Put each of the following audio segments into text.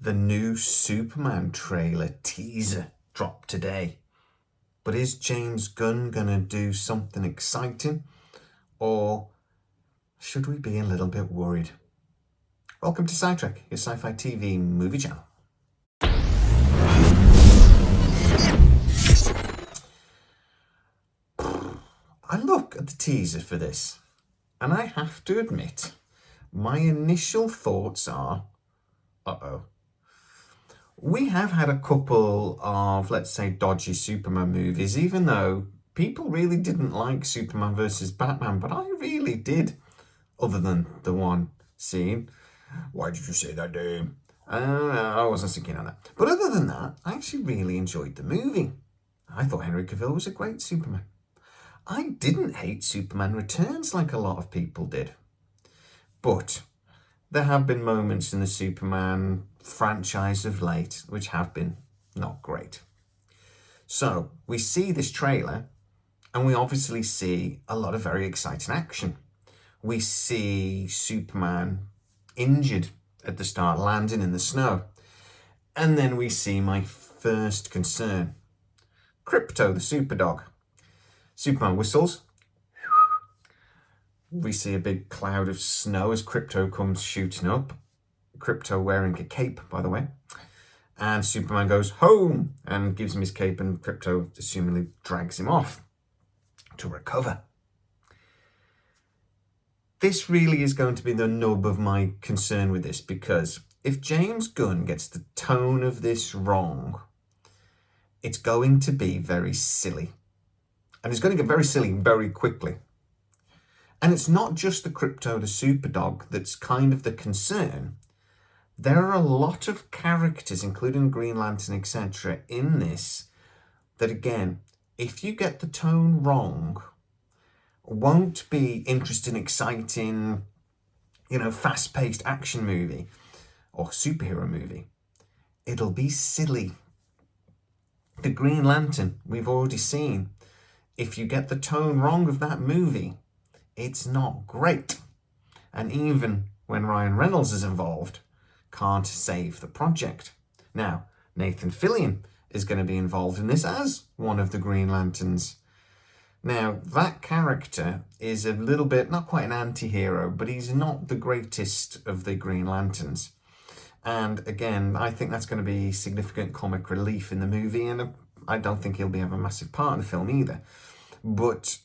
The new Superman trailer teaser dropped today. But is James Gunn gonna do something exciting? Or should we be a little bit worried? Welcome to SciTrek, your sci-fi TV movie channel. I look at the teaser for this, and I have to admit, my initial thoughts are, uh-oh. We have had a couple of, let's say, dodgy Superman movies, even though people really didn't like Superman versus Batman, but I really did, other than the one scene. Why did you say that name? I wasn't thinking on that. But other than that, I actually really enjoyed the movie. I thought Henry Cavill was a great Superman. I didn't hate Superman Returns like a lot of people did. But there have been moments in the Superman franchise of late which have been not great. So we see this trailer and we obviously see a lot of very exciting action. We see Superman injured at the start, landing in the snow. And then we see my first concern. Krypto, the superdog. Superman whistles. We see a big cloud of snow as Krypto comes shooting up. Krypto wearing a cape, by the way. And Superman goes home and gives him his cape, and Krypto assumingly drags him off to recover. This really is going to be the nub of my concern with this, because if James Gunn gets the tone of this wrong, it's going to be very silly. And it's going to get very silly very quickly. And it's not just the Krypto, the superdog, that's kind of the concern. There are a lot of characters, including Green Lantern, etc., in this that, again, if you get the tone wrong, won't be interesting, exciting, fast-paced action movie or superhero movie. It'll be silly. The Green Lantern, we've already seen. If you get the tone wrong of that movie, it's not great. And even when Ryan Reynolds is involved, can't save the project. Now, Nathan Fillion is going to be involved in this as one of the Green Lanterns. Now, that character is a little bit, not quite an anti-hero, but he's not the greatest of the Green Lanterns. And again, I think that's going to be significant comic relief in the movie, and I don't think he'll have a massive part in the film either. But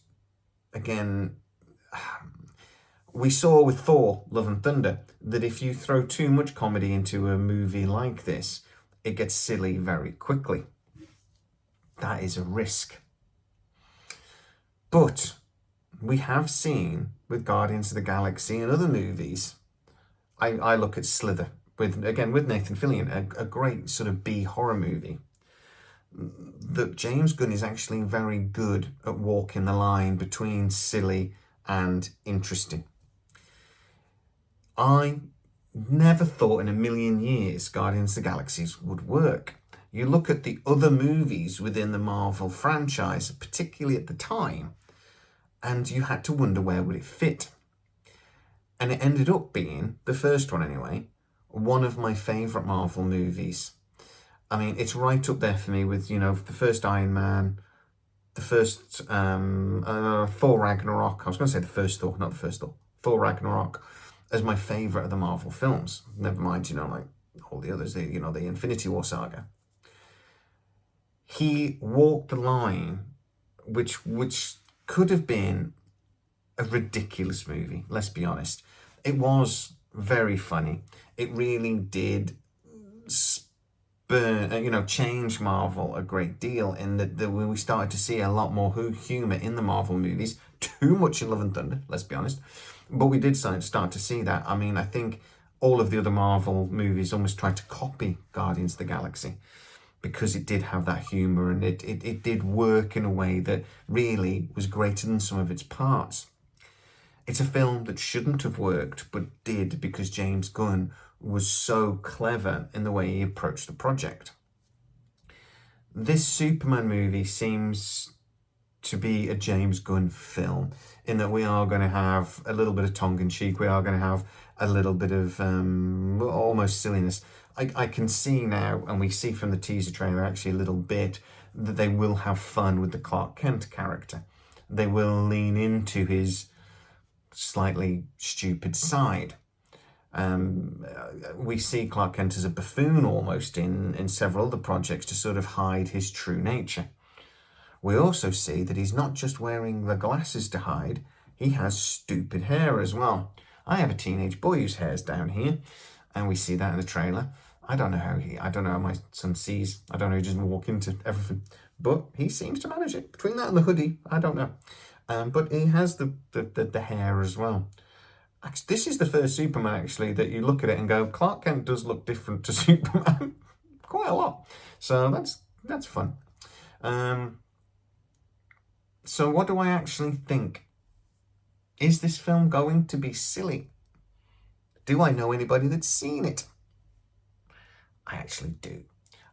again, we saw with Thor, Love and Thunder, that if you throw too much comedy into a movie like this, it gets silly very quickly. That is a risk. But we have seen with Guardians of the Galaxy and other movies, I look at Slither, with Nathan Fillion, a great sort of B horror movie, that James Gunn is actually very good at walking the line between silly and interesting. I never thought in a million years Guardians of the Galaxy would work. You look at the other movies within the Marvel franchise, particularly at the time, and you had to wonder where would it fit. And it ended up being, the first one anyway, one of my favourite Marvel movies. I mean, it's right up there for me with, the first Iron Man, the first Thor Ragnarok. I was going to say the first Thor, not the first Thor. Thor Ragnarok as my favourite of the Marvel films. Never mind, like all the others, the Infinity War saga. He walked the line, which could have been a ridiculous movie, let's be honest. It was very funny. It really did change Marvel a great deal, in that we started to see a lot more humour in the Marvel movies. Too much in Love and Thunder, let's be honest. But we did start to see that. I mean, I think all of the other Marvel movies almost tried to copy Guardians of the Galaxy, because it did have that humour, and it did work in a way that really was greater than some of its parts. It's a film that shouldn't have worked, but did, because James Gunn was so clever in the way he approached the project. This Superman movie seems to be a James Gunn film, in that we are going to have a little bit of tongue-in-cheek, we are going to have a little bit of almost silliness. I can see now, and we see from the teaser trailer actually a little bit, that they will have fun with the Clark Kent character. They will lean into his slightly stupid side. We see Clark Kent as a buffoon almost in several other projects to sort of hide his true nature. We also see that he's not just wearing the glasses to hide, he has stupid hair as well. I have a teenage boy whose hair's down here, and we see that in the trailer. I don't know how my son sees. I don't know, he doesn't walk into everything. But he seems to manage it. Between that and the hoodie, I don't know. But he has the hair as well. This is the first Superman, actually, that you look at it and go, Clark Kent does look different to Superman. Quite a lot. So that's fun. So what do I actually think? Is this film going to be silly? Do I know anybody that's seen it? I actually do.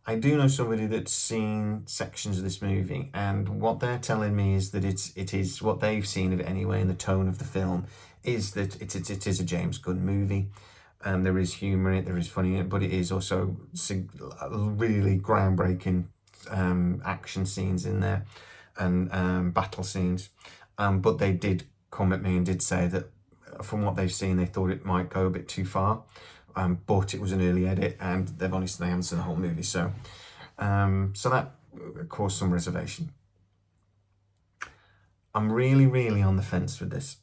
I do know somebody that's seen sections of this movie, and what they're telling me is that it is what they've seen of it anyway, and the tone of the film is that it is a James Gunn movie. There is humour in it, there is funny in it, but it is also really groundbreaking action scenes in there and battle scenes. But they did come at me and did say that from what they've seen, they thought it might go a bit too far. But it was an early edit, and they haven't seen the whole movie, so that caused some reservation. I'm really on the fence with this.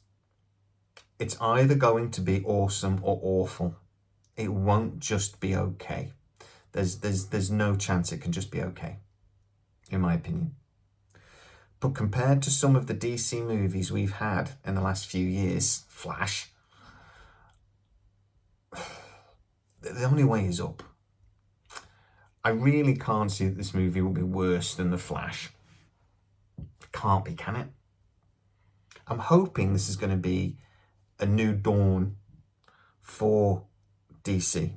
It's either going to be awesome or awful. It won't just be okay. There's no chance it can just be okay, in my opinion. But compared to some of the DC movies we've had in the last few years, Flash, the only way is up. I really can't see that this movie will be worse than The Flash. It can't be, can it? I'm hoping this is going to be a new dawn for DC.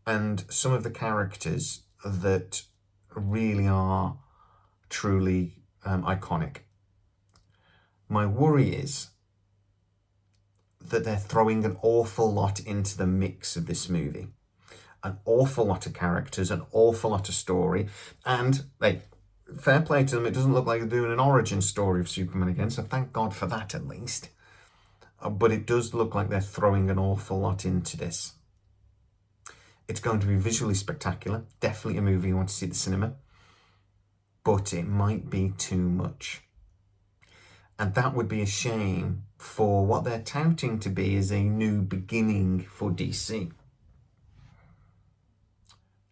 And some of the characters that really are truly iconic. My worry is that they're throwing an awful lot into the mix of this movie. An awful lot of characters, an awful lot of story, and fair play to them, it doesn't look like they're doing an origin story of Superman again, so thank God for that at least. But it does look like they're throwing an awful lot into this. It's going to be visually spectacular, definitely a movie you want to see at the cinema, but it might be too much. And that would be a shame for what they're touting to be as a new beginning for DC.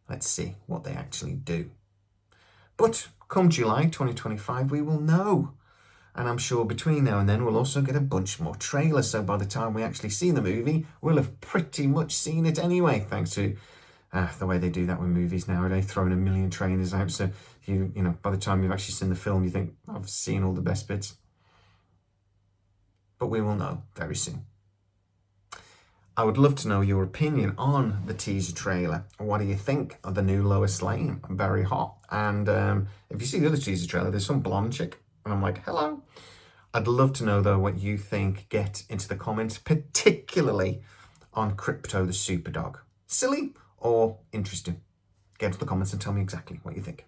Let's see what they actually do. But come July 2025, we will know. And I'm sure between now and then we'll also get a bunch more trailers. So by the time we actually see the movie, we'll have pretty much seen it anyway, thanks to the way they do that with movies nowadays, throwing a million trailers out. So you know, by the time you've actually seen the film, you think, I've seen all the best bits. But we will know very soon. I would love to know your opinion on the teaser trailer. What do you think of the new Lois Lane? I'm very hot. And if you see the other teaser trailer, there's some blonde chick. And I'm like, hello. I'd love to know, though, what you think. Get into the comments, particularly on Crypto the Superdog. Silly or interesting? Get into the comments and tell me exactly what you think.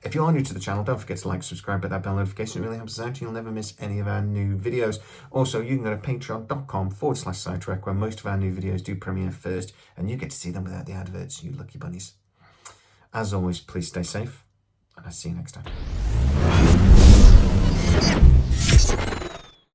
If you are new to the channel, don't forget to like, subscribe, hit that bell notification. It really helps us out and you'll never miss any of our new videos. Also, you can go to patreon.com/SciTrek, where most of our new videos do premiere first, and you get to see them without the adverts, you lucky bunnies. As always, please stay safe, and I'll see you next time.